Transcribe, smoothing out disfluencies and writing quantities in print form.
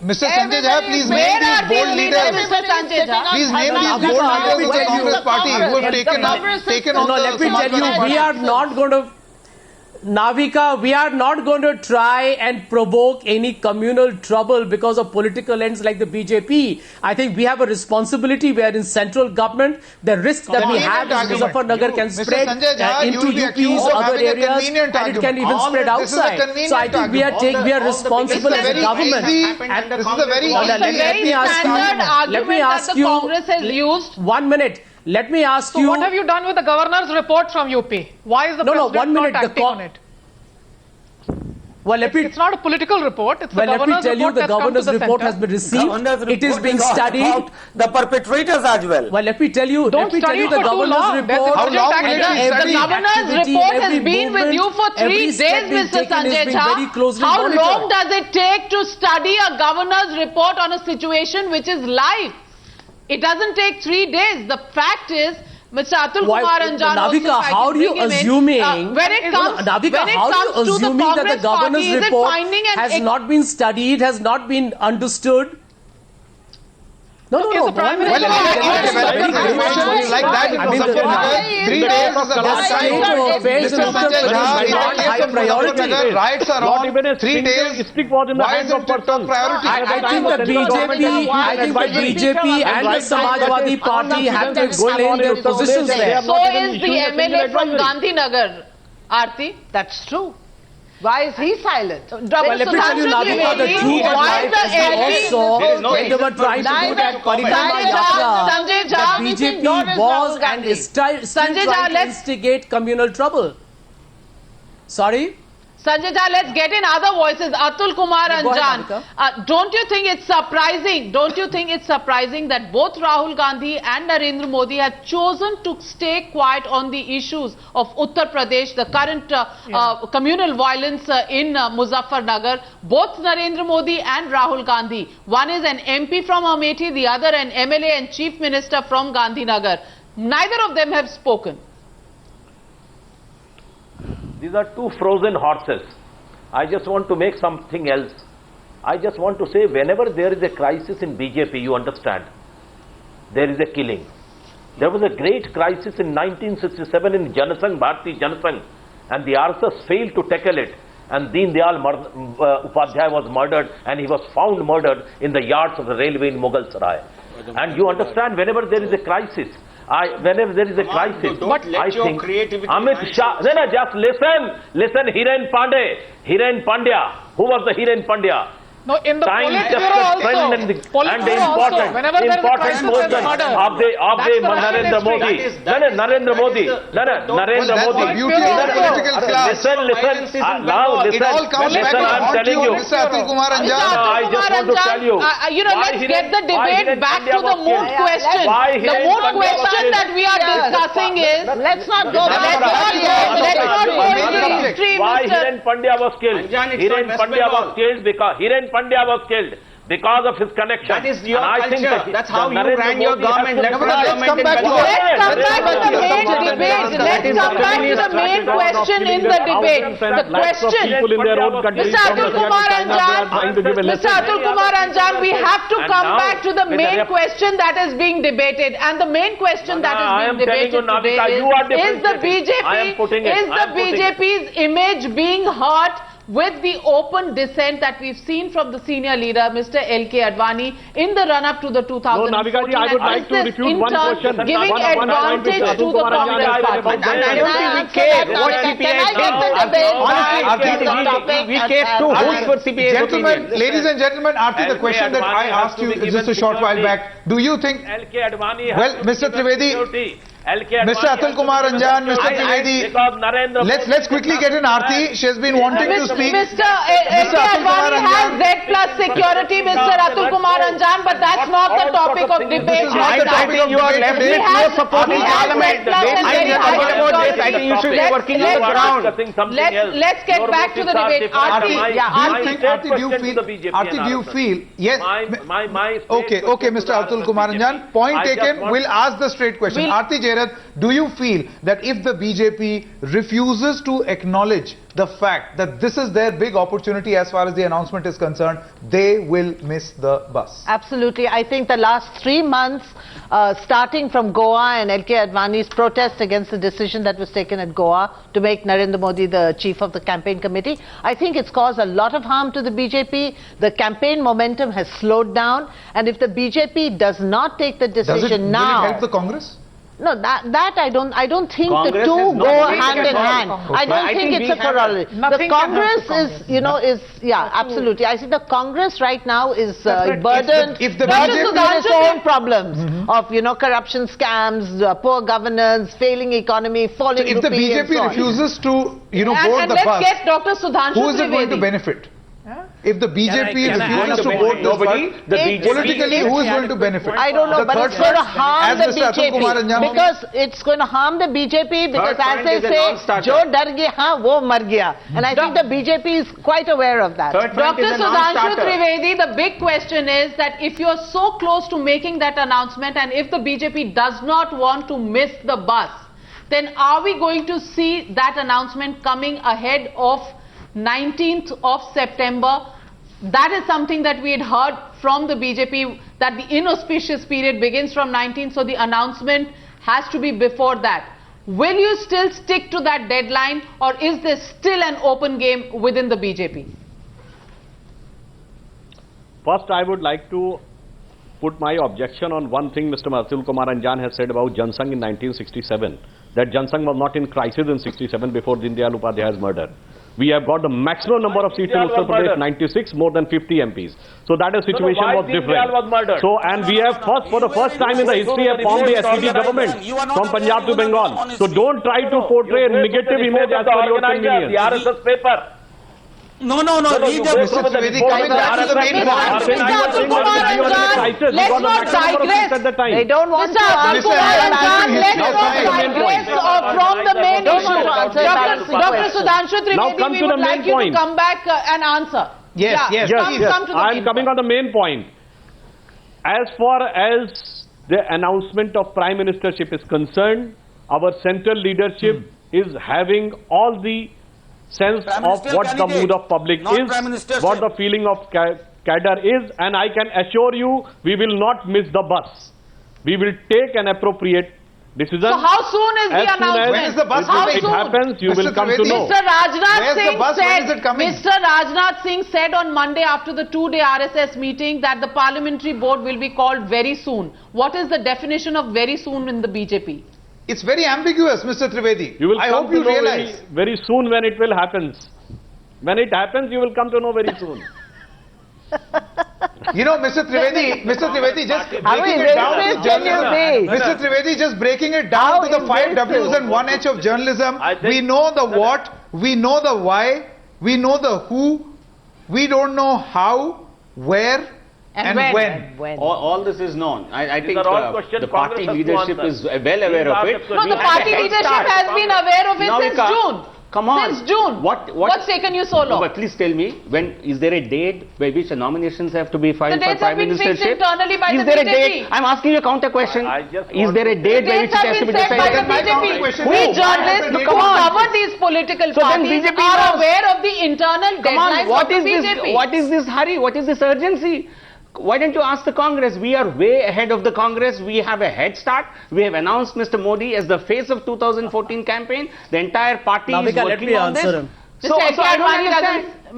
Mr. Sanjay Jha, please name these bold leaders. Please name these bold leaders of the Congress party who have taken on the Let me tell you, we are not going to, Navika, we are not going to try and provoke any communal trouble because of political ends like the BJP. I think we have a responsibility. We are in central government. The risk that we have is Muzaffarnagar can spread into UPs, other areas, and it can even spread outside. So I think we are responsible as a government. And this is a very let me ask you, Congress has used. 1 minute. Let me ask So you. what have you done with the governor's report from UP? Why is the president 1 minute. not acting on it? Well, It's not a political report. It's the let me governor's tell you, report the that's come to governor's the report center. has been received. It is being about studied. the perpetrators as well. Well, let me tell you, Don't the study it for too governor's long. There's report. How long urgent will it action. be The studied? governor's Activity, report has every been with movement, you for 3 every days, step being Mr. taken is Sanjay being very Jha. closely How monitored. long does it take to study a governor's report on a situation which is live? It doesn't take 3 days. The fact is, Mr. Atul Kumar Anjan Navika, how do you assuming? When it comes, Navika, when it how comes do you to the assuming that the Congress governor's party, is it report finding an has not been studied, has not been understood? No. the Prime Well, Minister- situations like that in Muzaffarnagar, 3 days is a long time. Mr. Sanjay Jha, in the case of Muzaffarnagar, riots are on 3 days. Why is it top priority? I think the BJP and the Samajwadi Party have to explain their positions there. So is the MLA from Gandhinagar, Aarti. That's true. Why is he silent? Well, let me tell you, Navika, the truth of Why life the is we LG also, when they were trying to do that Parinama Yatra, Sanjay the Jha, BJP was and is still Sanjay trying Jha, to let's- instigate communal trouble. Sorry? Sanjay Jha, let's get in other voices. Atul Kumar Go ahead, Anjan, Navika. don't you think it's surprising? Don't you think it's surprising that both Rahul Gandhi and Narendra Modi have chosen to stay quiet on the issues of Uttar Pradesh, the current communal violence in Muzaffarnagar? Both Narendra Modi and Rahul Gandhi. One is an MP from Amethi, the other an MLA and Chief Minister from Gandhinagar. Neither of them have spoken. These are two frozen horses. I just want to make something else. I just want to say, whenever there is a crisis in BJP, you understand, there is a killing. There was a great crisis in 1967 in Janasangh, Bharati Janasangh, and the RSS failed to tackle it. And Deen Dayal Upadhyay was murdered, and he was found murdered in the yards of the railway in Mughal Sarai. And you understand, whenever there is a crisis, whenever there is a crisis, I think Amit Shah, just listen, Hiren Pandya, who was the Hiren Pandya? No, in the Time Politburo just a friend also. and the Politburo also. Whenever there is a important crisis, motion there's murder. of the Narendra Modi. Narendra Modi. Narendra That's the Modi. beauty of the political class. Listen. Now It listen. all comes back Listen, to I'm haunt telling you, you. Mr. Atul Kumar No, Anjan. I just want to tell you. Let's get the debate back to the moot question. Why The Hiren moot Pandya question was that we are discussing is, Let's not go let's back. not go into the history, Why Mr. Hiren Pandya was killed? Hiren Pandya was killed because of his connection. That is your And I think culture. That's how you ran your government. Let's come back to Let's come back to the main debate. Let's come back to the main question in the debate. The question, Mr. Atul Kumar Anjan, we have to come back to the main question that is being debated. And the main question that is being debated today is the BJP's image being hurt with the open dissent that we've seen from the senior leader, Mr. L.K. Advani, in the run-up to the 2014 Navika ji, I would like to refute one question. Giving advantage to the Congress party. I don't think we care what CPI We care too. Who's for CPI's Gentlemen, opinion? ladies and gentlemen, Aarti, the question that I asked you just a short while back, do you think, L.K. Advani well, Mr. Trivedi, Mr. Atul Kumar Anjan, Mr. Trivedi, let's quickly get in Aarti. She has been wanting to speak. Mr. Advani has Z plus security, Mr. Atul Kumar Anjan, but that's not the topic of debate. This is not the topic of You are debate left today. with no support in parliament. I think you should be working on the ground. Let's get back to the debate. Aarti, do you feel, yes, okay, Mr. Atul Kumar Anjan, point taken, we'll ask the straight question. Aarti Kereth, do you feel that if the BJP refuses to acknowledge the fact that this is their big opportunity as far as the announcement is concerned, they will miss the bus? Absolutely. I think the last 3 months, starting from Goa and LK Advani's protest against the decision that was taken at Goa to make Narendra Modi the chief of the campaign committee, I think it's caused a lot of harm to the BJP. The campaign momentum has slowed down, and if the BJP does not take the decision Will now, it help the Congress? no, that I don't think Congress the two is not go doing hand it in at all. hand. I don't I think think it's we a corollary. The nothing can Congress help the is, you know, absolutely. I think the Congress right now is burdened if the with BJP its own problems of, you know, corruption scams, poor governance, failing economy, falling If the rupee and so BJP on. refuses to, you know, And board the let's bus, get Dr. Sudhanshu who is it going to Trivedi. benefit? If the BJP can I refuses to benefit? board this Nobody. bus, The BJP politically, who is going to benefit? I don't know, The but third it's going to point, harm the as Mr. Atul Kumar BJP Anjan- because it's going to harm the BJP because, as point they is a say, non-starter. "Jo dar gaya, wo mar gaya," and I think the BJP is quite aware of that. Third point Dr. is a Sudhanshu non-starter. Trivedi, the big question is that if you're so close to making that announcement and if the BJP does not want to miss the bus, then are we going to see that announcement coming ahead of 19th of September? That is something that we had heard from the BJP, that the inauspicious period begins from 19th, so the announcement has to be before that. Will you still stick to that deadline, or is there still an open game within the BJP? First, I would like to put my objection on one thing Mr. Atul Kumar Anjan has said about Jansangh in 1967, that Jansangh was not in crisis in 67 before Deen Dayal Upadhyay's murder. We have got the maximum number of seats in Uttar Pradesh, 96, more than 50 MPs. So that is situation was different. So, and we have for the first time in the history have formed the SPD government from Punjab to Bengal. So don't try to portray a negative image as per your convenience. The RSS paper. No, read the Mr. Trivedi, coming back to the main point. Let's not digress. They don't want Mr. Atul Mr. Kumar Anjan, let's No, not fine. digress from the main Don't want to answer that issue. Dr. Sudhanshu Now Trivedi, come we to would the like main you to point. come back and answer. Yes, yes, Come to the I am main coming point. on the main point. As far as the announcement of Prime Ministership is concerned, our central leadership is having all the sense Prime of Minister what the candidate, mood of public not is, Prime Ministership. what the feeling of cadre is, and I can assure you we will not miss the bus. We will take an appropriate decision. So how soon is the As soon as announcement? When is the bus How moving? it soon? happens, you Mr. will come to Trivedi, know. Mr. Rajnath Where's the Singh bus? When is it coming? Mr. Rajnath Singh said on Monday after the two-day RSS meeting that the parliamentary board will be called very soon. What is the definition of very soon in the BJP? It's very ambiguous, Mr. Trivedi. You will I come hope to you know realize. very soon when it will happen. When it happens, you will come to know very soon. You know, Mr. Trivedi, just How breaking it down to invasive can you journalism. be? Mr. Trivedi, just breaking it down How to the 5 invasive? W's and 1 H of journalism. I think- We know the what, we know the why, we know the who, we don't know how, where, and when. All this is known. I These think are all questions the party Congress has to leadership answer. is well aware of it. No, We the had a party head leadership start. has been aware of it since Navika, June. Come on. Since June. What's taken you so No, long? but please tell me, when is there a date by which the nominations have to be filed The for dates have Prime been fixed Ministership? internally by Is the there a BJP. date? I'm asking you a counter question. I just Is want there a to- date by which Dates it have has to been be set by decided? the My counter BJP. question We is, journalists why who has the cover these political So then parties BJP are knows. aware of the internal Come deadlines on, what of the is this? BJP. What is this hurry? What is this urgency? Why don't you ask the Congress? We are way ahead of the Congress. We have a head start. We have announced Mr. Modi as the face of 2014 campaign. The entire party is Navika, let working me on this. answer him. Mr. So I don't Advani understand. doesn't